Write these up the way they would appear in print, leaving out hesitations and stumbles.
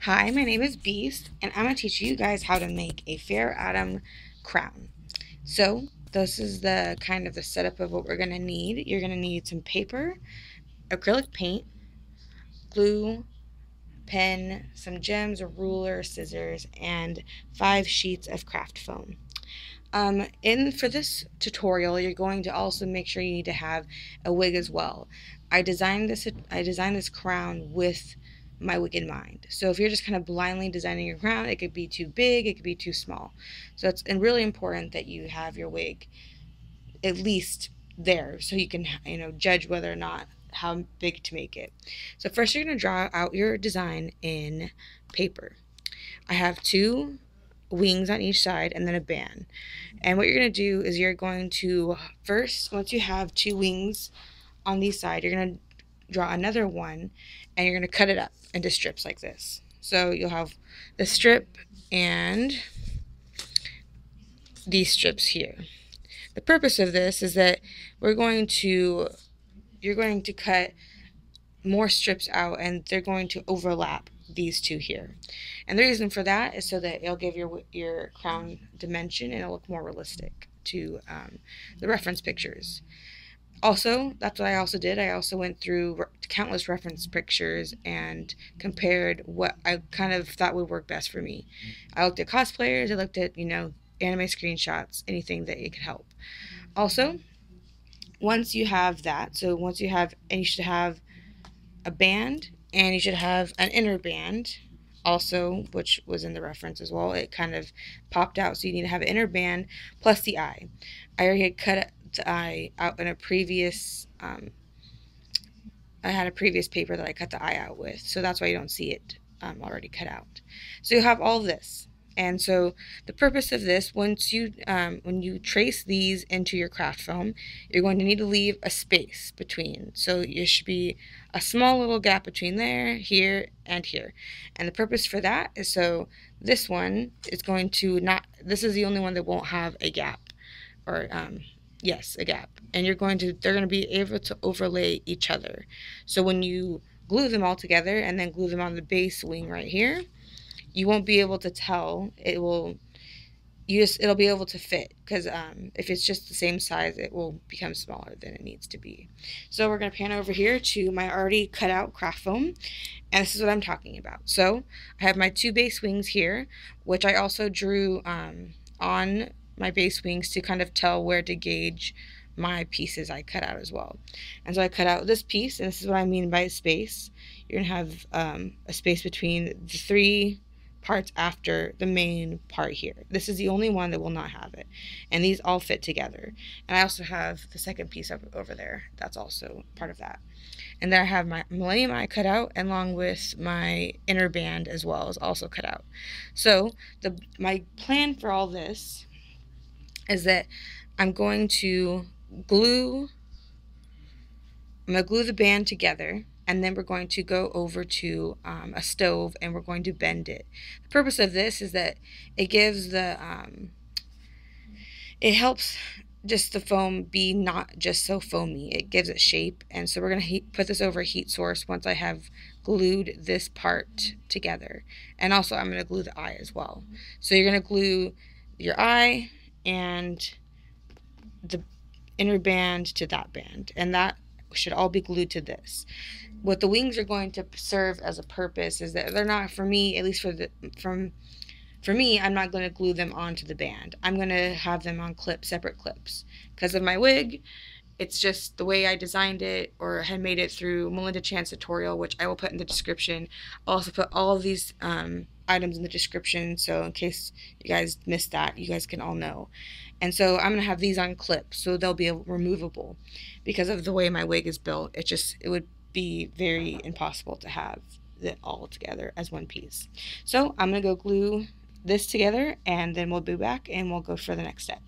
Hi, my name is Beast, and I'm going to teach you guys how to make a Pharaoh Atem crown. So, this is the kind of the setup of what we're going to need. You're going to need some paper, acrylic paint, glue, pen, some gems, a ruler, scissors, and 5 sheets of craft foam. For this tutorial, you're going to also make sure you need to have a wig as well. I designed this crown with my wig in mind. So if you're just kind of blindly designing your crown, it could be too big, it could be too small. So it's really important that you have your wig at least there so you can judge whether or not how big to make it. So first you're going to draw out your design in paper. I have 2 wings on each side and then a band. And what you're going to do is you're going to first, once you have 2 wings on these sides, you're going to draw another one and you're going to cut it up into strips like this. So you'll have the strip and these strips here. The purpose of this is that you're going to cut more strips out and they're going to overlap these 2 here. And the reason for that is so that it'll give your crown dimension and it'll look more realistic to the reference pictures. Also, that's what I also did. I also went through countless reference pictures and compared what I kind of thought would work best for me. I looked at cosplayers, I looked at, anime screenshots, anything that it could help. Also, once you have that, and you should have a band, and you should have an inner band also, which was in the reference as well. It kind of popped out, so you need to have an inner band plus the eye. I already had cut the eye out in a previous I had a previous paper that I cut the eye out with, so that's why you don't see it already cut out. So you have all of this. And so the purpose of this, when you trace these into your craft foam, you're going to need to leave a space between. So there should be a small little gap between there, here, and here. And the purpose for that is so this one is going to not, this is the only one that won't have a gap, or yes, a gap. And they're going to be able to overlay each other. So when you glue them all together and then glue them on the base wing right here, you won't be able to tell. It'll be able to fit, because if it's just the same size, it will become smaller than it needs to be. So we're going to pan over here to my already cut out craft foam, and this is what I'm talking about. So I have my 2 base wings here, which I also drew on my base wings to kind of tell where to gauge my pieces I cut out as well. And so I cut out this piece, and this is what I mean by space. You're going to have a space between the 3 parts after the main part here. This is the only one that will not have it, and these all fit together. And I also have the second piece over there that's also part of that. And then I have my Millennium Eye cut out, along with my inner band as well is also cut out. So my plan for all this is that I'm going to glue the band together, and then we're going to go over to a stove and we're going to bend it. The purpose of this is that it gives it helps just the foam be not just so foamy. It gives it shape. And so we're going to put this over a heat source once I have glued this part together. And also I'm going to glue the eye as well. So you're going to glue your eye and the inner band to that band, and that should all be glued to this. What the wings are going to serve as a purpose is that they're not, for me, at least for me, I'm not going to glue them onto the band. I'm going to have them on separate clips. Because of my wig, it's just the way I designed it, or had made it through Melinda Chan's tutorial, which I will put in the description. I'll also put all of these items in the description, so in case you guys missed that, you guys can all know. And so I'm going to have these on clips, so they'll be removable. Because of the way my wig is built, it would be very impossible to have it all together as one piece. So I'm going to go glue this together, and then we'll be back and we'll go for the next step.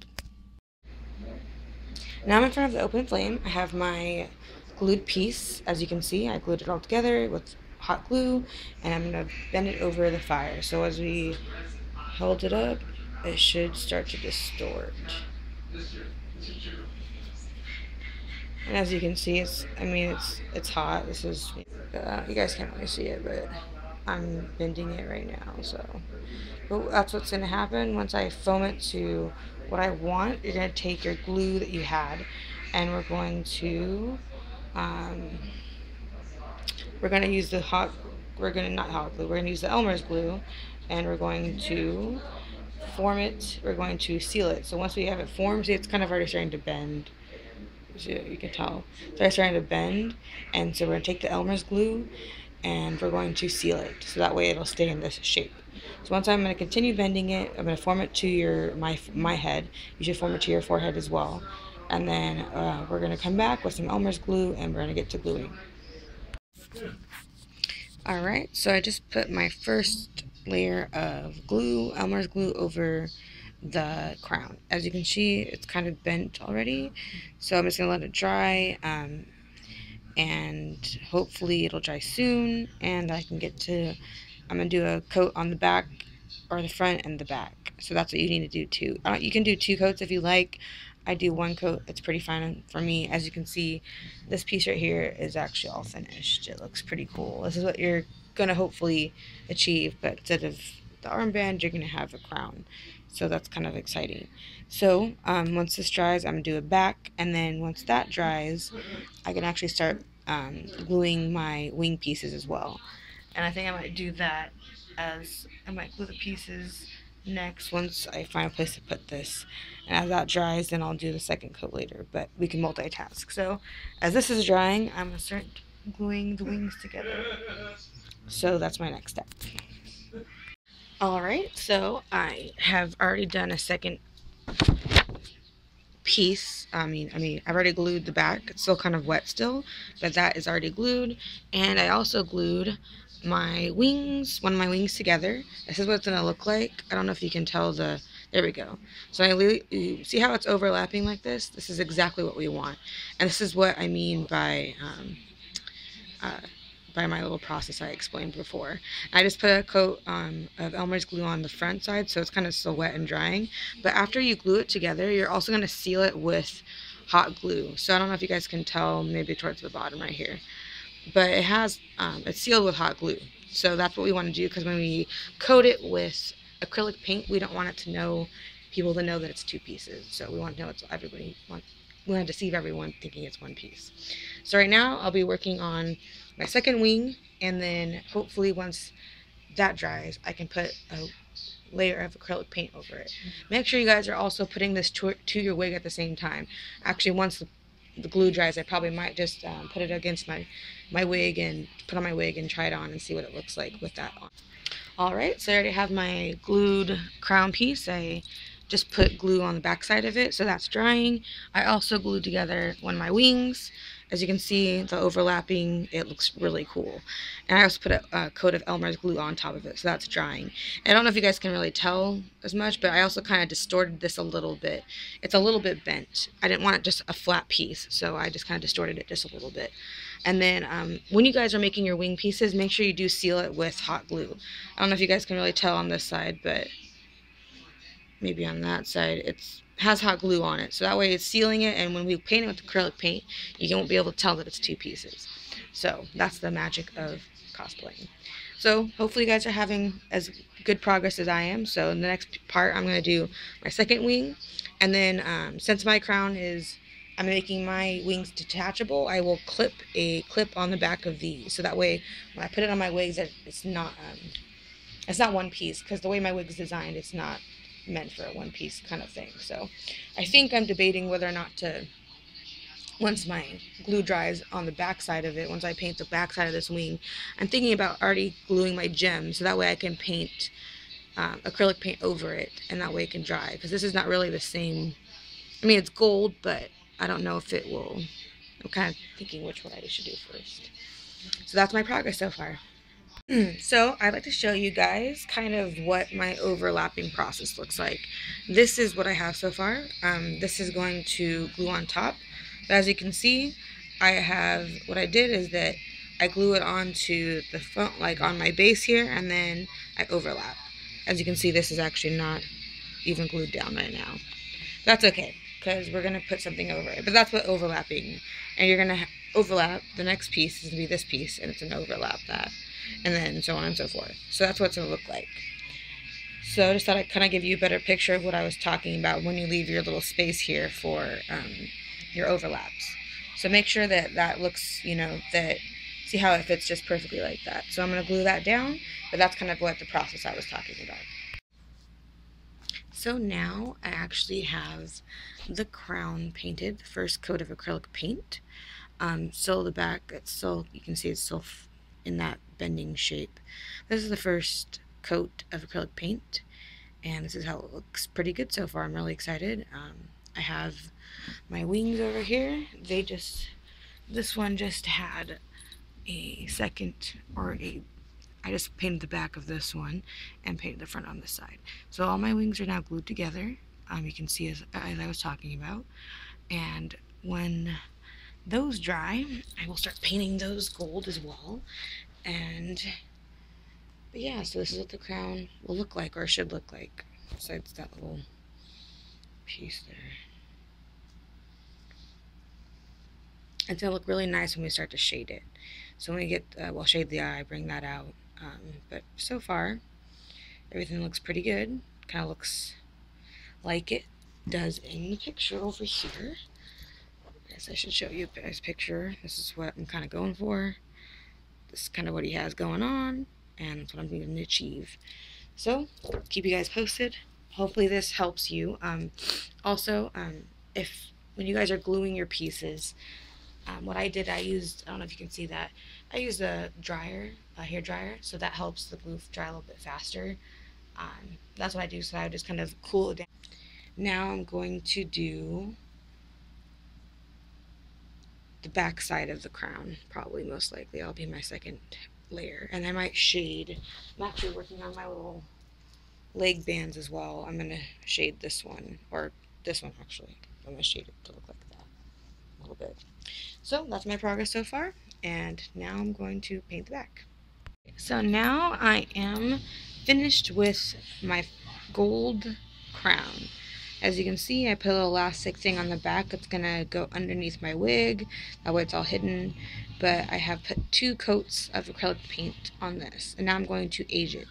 Now I'm in front of the open flame. I have my glued piece. As you can see, I glued it all together with hot glue, and I'm going to bend it over the fire. So as we hold it up, it should start to distort. And as you can see, it's hot. This is, you guys can't really see it, but I'm bending it right now, so. But that's what's going to happen once I foam it to what I want. You're going to take your glue that you had, and um, we're going to use the not hot glue, we're going to use the Elmer's glue, and we're going to form it, we're going to seal it. So once we have it formed, see, it's kind of already starting to bend. So you can tell it's starting to bend, and so we're going to take the Elmer's glue and we're going to seal it so that way it'll stay in this shape. So once I'm going to continue bending it, I'm going to form it to my head. You should form it to your forehead as well. And then we're going to come back with some Elmer's glue and we're going to get to gluing. Alright, so I just put my first layer of glue, Elmer's glue, over the crown. As you can see, it's kind of bent already, so I'm just going to let it dry, and hopefully it'll dry soon, and I'm going to do a coat on the back, or the front and the back. So that's what you need to do too. You can do 2 coats if you like. I do 1 coat. It's pretty fine for me. As you can see, this piece right here is actually all finished. It looks pretty cool. This is what you're going to hopefully achieve, but instead of the armband, you're going to have a crown. So that's kind of exciting. So once this dries, I'm going to do a back, and then once that dries, I can actually start gluing my wing pieces as well. And I think I might do that as I might glue the pieces next once I find a place to put this. And as that dries, then I'll do the second coat later, but we can multitask. So as this is drying, I'm going to start gluing the wings together. So that's my next step. Alright, so I have already done a second piece. I've already glued the back. It's still kind of wet still, but that is already glued. And I also glued my wings, one of my wings together. This is what it's going to look like. I don't know if you can tell there we go. So you see how it's overlapping like this? This is exactly what we want. And this is what I mean by my little process I explained before. I just put a coat of Elmer's glue on the front side, so it's kind of still wet and drying. But after you glue it together, you're also going to seal it with hot glue. So I don't know if you guys can tell, maybe towards the bottom right here. But it has, it's sealed with hot glue. So that's what we want to do, because when we coat it with acrylic paint, we don't want people to know that it's 2 pieces. So we want to know we want to deceive everyone thinking it's 1 piece. So right now I'll be working on my second wing, and then hopefully once that dries, I can put a layer of acrylic paint over it. Make sure you guys are also putting this to your wig at the same time. Actually, once the glue dries, I probably might just put it against my wig and put on my wig and try it on and see what it looks like with that on. Alright, so I already have my glued crown piece. I just put glue on the back side of it, so that's drying. I also glued together one of my wings. As you can see, the overlapping, it looks really cool. And I also put a coat of Elmer's glue on top of it, so that's drying. And I don't know if you guys can really tell as much, but I also kind of distorted this a little bit. It's a little bit bent. I didn't want it just a flat piece, so I just kind of distorted it just a little bit. And then when you guys are making your wing pieces, make sure you do seal it with hot glue. I don't know if you guys can really tell on this side, but maybe on that side, it has hot glue on it. So that way it's sealing it, and when we paint it with acrylic paint, you won't be able to tell that it's 2 pieces. So that's the magic of cosplaying. So hopefully you guys are having as good progress as I am. So in the next part, I'm going to do my second wing. And then since my crown I'm making my wings detachable, I will clip a clip on the back of these. So that way when I put it on my wigs, it's not 1 piece, because the way my wig's designed, it's not meant for a 1 piece kind of thing. So I think I'm debating whether or not to, once my glue dries on the back side of it, once I paint the back side of this wing, I'm thinking about already gluing my gems, so that way I can paint acrylic paint over it, and that way it can dry, because this is not really the same. I mean, it's gold, but I don't know if it will. I'm kind of thinking which one I should do first. So that's my progress so far. So I'd like to show you guys kind of what my overlapping process looks like. This is what I have so far. This is going to glue on top. But as you can see, what I did is that I glue it onto the front, like on my base here, and then I overlap. As you can see, this is actually not even glued down right now. That's okay, because we're going to put something over it. But that's what overlapping, and you're going to overlap, the next piece is going to be this piece, and it's going to overlap that. and then so on and so forth. So that's what it's going to look like. So I just thought I'd kind of give you a better picture of what I was talking about when you leave your little space here for your overlaps. So make sure that that looks, see how it fits just perfectly like that. So I'm going to glue that down, but that's kind of what the process I was talking about. So now I actually have the crown painted, the first coat of acrylic paint. Still the back, it's still, you can see it's still in that bending shape. This is the first coat of acrylic paint, and this is how it looks. Pretty good so far. I'm really excited. I have my wings over here. This one just had a second, I just painted the back of this one and painted the front on this side. So all my wings are now glued together. You can see as I was talking about. And when those dry, I will start painting those gold as well. But yeah, so this is what the crown will look like, or should look like, besides that little piece there. It's going to look really nice when we start to shade it. So when we get, we'll shade the eye, bring that out. But so far, everything looks pretty good. Kind of looks like it does in the picture over here. I guess I should show you a nice picture. This is what I'm kind of going for. This is kind of what he has going on, and that's what I'm going to achieve. So, keep you guys posted. Hopefully this helps you. Also, if when you guys are gluing your pieces, what I did, I don't know if you can see that, I used a dryer, a hair dryer, so that helps the glue dry a little bit faster. That's what I do, so I would just kind of cool it down. Now I'm going to do the back side of the crown, probably most likely. I'll be my second layer, and I might shade. I'm actually working on my little leg bands as well. I'm going to shade this one, or this one actually. I'm going to shade it to look like that a little bit. So that's my progress so far, and now I'm going to paint the back. So now I am finished with my gold crown. As you can see, I put a little elastic thing on the back that's gonna go underneath my wig, that way it's all hidden. But I have put 2 coats of acrylic paint on this, and now I'm going to age it.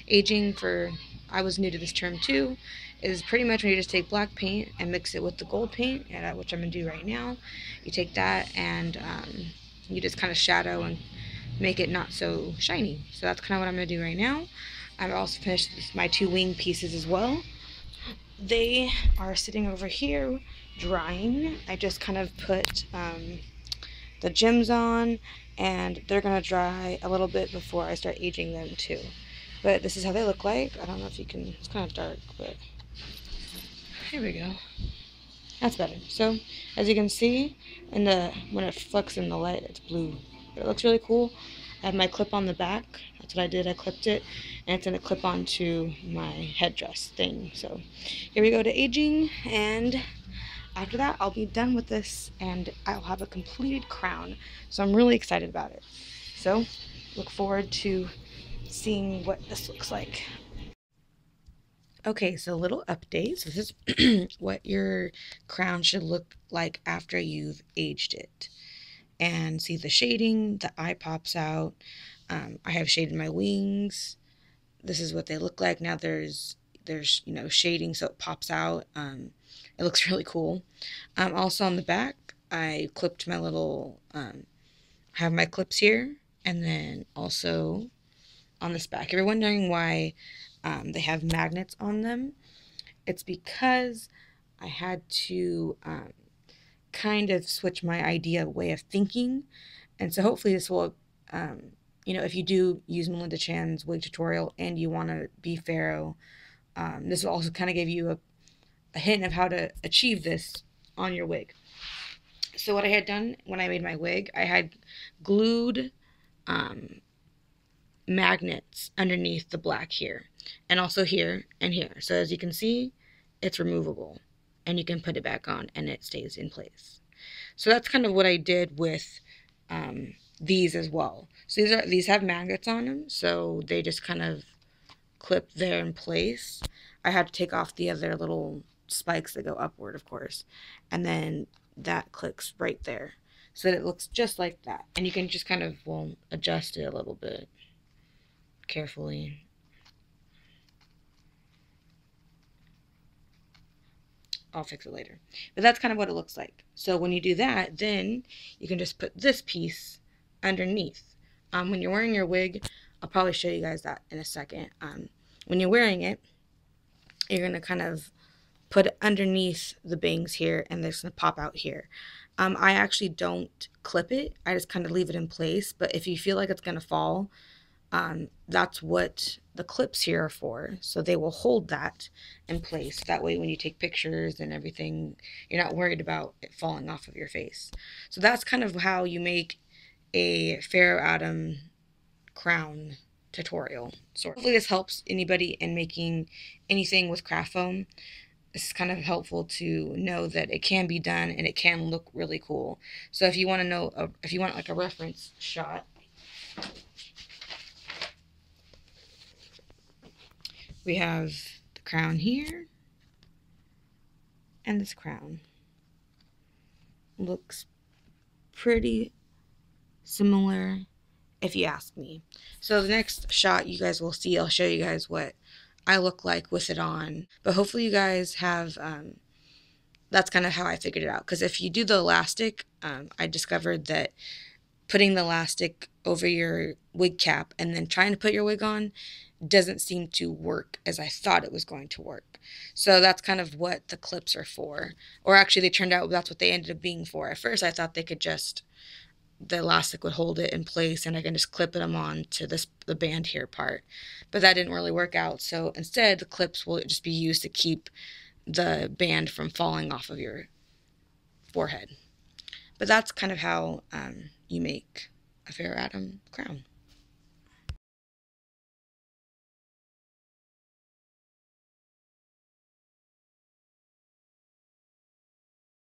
Aging, for, I was new to this term too, is pretty much when you just take black paint and mix it with the gold paint, which I'm gonna do right now. You take that and you just kind of shadow and make it not so shiny. So that's kind of what I'm going to do right now. I've also finished my 2 wing pieces as well. They are sitting over here drying. I just kind of put the gems on, and they're going to dry a little bit before I start aging them too. But this is how they look like. I don't know if you can, it's kind of dark, but here we go. That's better. So as you can see, when it flicks in the light, it's blue. But it looks really cool. I have my clip on the back. That's what I did. I clipped it, and it's going to clip onto my headdress thing. So here we go to aging, and after that I'll be done with this, and I'll have a completed crown. So I'm really excited about it. So look forward to seeing what this looks like. Okay, so a little update. So this is what your crown should look like after you've aged it. And see the shading, the eye pops out. I have shaded my wings. This is what they look like. Now there's shading, so it pops out. It looks really cool. Also on the back, I clipped my little, I have my clips here, and then also on this back. If you're wondering why they have magnets on them, it's because I had to kind of switch my way of thinking. And so hopefully this will, if you do use Melinda Chan's wig tutorial and you want to be Pharaoh, this will also kind of give you a hint of how to achieve this on your wig. So what I had done when I made my wig, I had glued magnets underneath the black here, and also here and here. So as you can see, it's removable, and you can put it back on and it stays in place. So that's kind of what I did with these as well. So these have magnets on them, so they just kind of clip there in place. I had to take off the other little spikes that go upward, of course, and then that clicks right there, so that it looks just like that. And you can just kind of adjust it a little bit. carefully. I'll fix it later. But that's kind of what it looks like. So when you do that, then you can just put this piece underneath. When you're wearing your wig, I'll probably show you guys that in a second. When you're wearing it, you're going to kind of put it underneath the bangs here, and it's going to pop out here. I actually don't clip it. I just kind of leave it in place. But if you feel like it's going to fall, that's what the clips here are for. So they will hold that in place. That way when you take pictures and everything, you're not worried about it falling off of your face. So that's kind of how you make a Pharaoh Atem crown tutorial. So hopefully this helps anybody in making anything with craft foam. It's kind of helpful to know that it can be done and it can look really cool. So if you want to know, if you want like a reference shot, we have the crown here and this crown. Looks pretty similar if you ask me. So the next shot you guys will see, I'll show you guys what I look like with it on. But hopefully you guys have, that's kind of how I figured it out. Because if you do the elastic, I discovered that putting the elastic over your wig cap and then trying to put your wig on doesn't seem to work as I thought it was going to work. So that's kind of what the clips are for. Or actually they turned out that's what they ended up being for. At first I thought they could just, the elastic would hold it in place and I can just clip them on to the band here part. But that didn't really work out. So instead the clips will just be used to keep the band from falling off of your forehead. But that's kind of how you make a Pharaoh Atem crown.